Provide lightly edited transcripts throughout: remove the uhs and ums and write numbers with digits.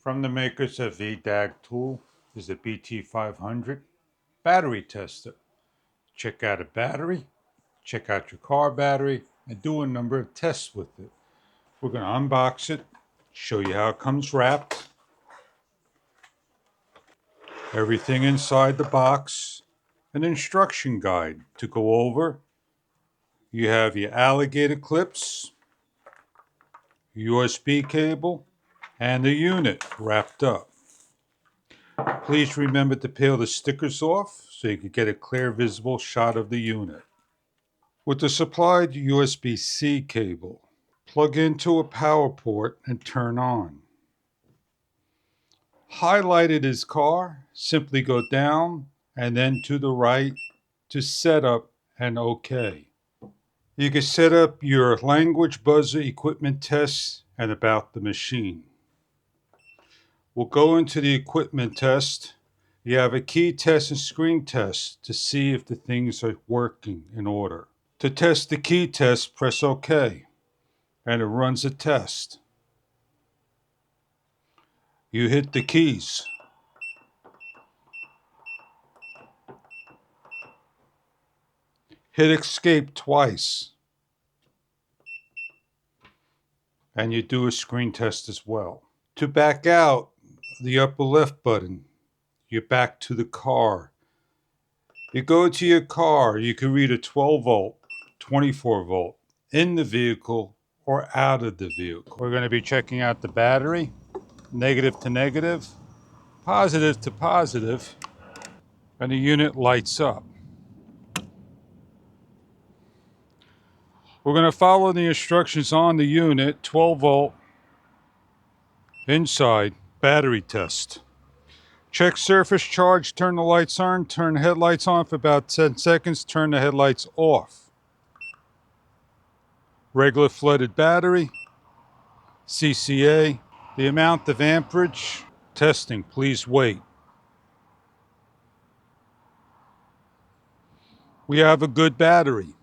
From the makers of VDIAGTOOL is the BT500 battery tester. Check out a battery, check out your car battery, and do a number of tests with it. We're going to unbox it, show you how it comes wrapped, everything inside the box, an instruction guide to go over. You have your alligator clips, USB cable, and the unit wrapped up. Please remember to peel the stickers off so you can get a clear visible shot of the unit. With the supplied USB-C cable, plug into a power port and turn on. Highlighted is car, simply go down and then to the right to setup and OK. You can set up your language buzzer equipment tests and about the machine. We'll go into the equipment test. You have a key test and screen test to see if the things are working in order. To test the key test, press OK, and it runs a test. You hit the keys. Hit escape twice. And you do a screen test as well. To back out, the upper left button, you're back to the car. You go to your car, you can read a 12 volt, 24 volt in the vehicle or out of the vehicle. We're going to be checking out the battery, negative to negative, positive to positive, and the unit lights up. We're going to follow the instructions on the unit, 12 volt, inside, battery test. Check surface charge, turn the lights on, turn the headlights on for about 10 seconds, turn the headlights off. Regular flooded battery, CCA, the amount of amperage, testing, please wait. We have a good battery.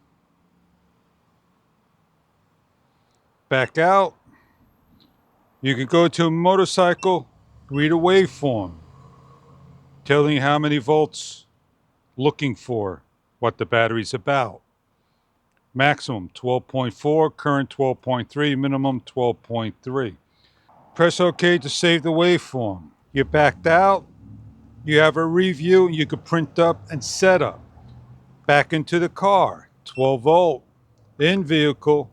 Back out. You can go to a motorcycle, read a waveform, telling you how many volts, looking for what the battery's about. Maximum 12.4, current 12.3, minimum 12.3. Press OK to save the waveform. You're backed out. You have a review. You can print up and set up. Back into the car, 12 volt, in vehicle,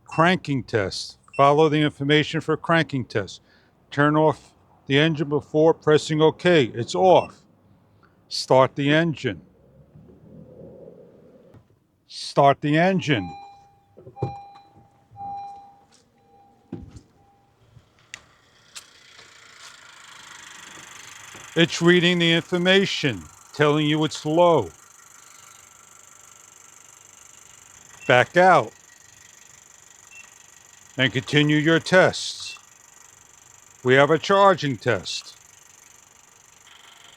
cranking test. Follow the information for cranking test. Turn off the engine before pressing OK. It's off. Start the engine. Start the engine. It's reading the information, telling you it's low. Back out. And continue your tests. We have a charging test.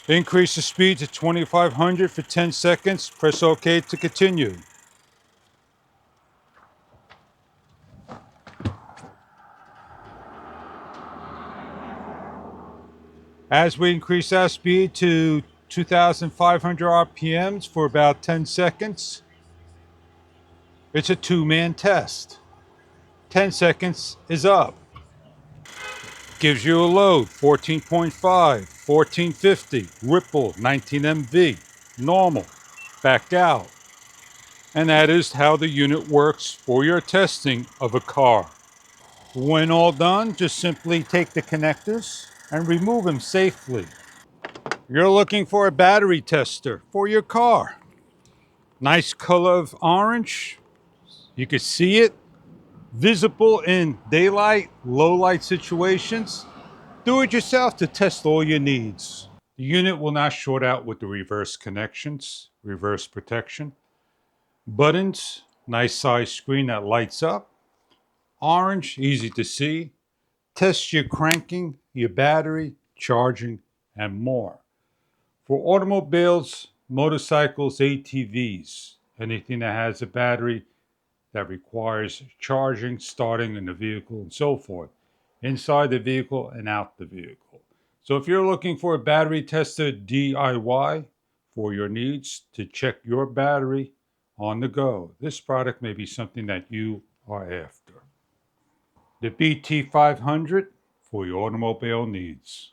Increase the speed to 2500 for 10 seconds. Press OK to continue. As we increase our speed to 2,500 RPMs for about 10 seconds, it's a two-man test. 10 seconds is up. Gives you a load, 14.5, 1450, ripple, 19 MV, normal, back out. And that is how the unit works for your testing of a car. When all done, just simply take the connectors and remove them safely. You're looking for a battery tester for your car. Nice color of orange. You can see it. Visible in daylight, low light situations. Do it yourself to test all your needs. The unit will not short out with the reverse connections, reverse protection. Buttons, nice size screen that lights up. Orange, easy to see. Test your cranking, your battery, charging, and more. For automobiles, motorcycles, ATVs, anything that has a battery that requires charging, starting in the vehicle, and so forth. inside the vehicle and out the vehicle. So if you're looking for a battery tester DIY for your needs to check your battery on the go, this product may be something that you are after. The BT500 for your automobile needs.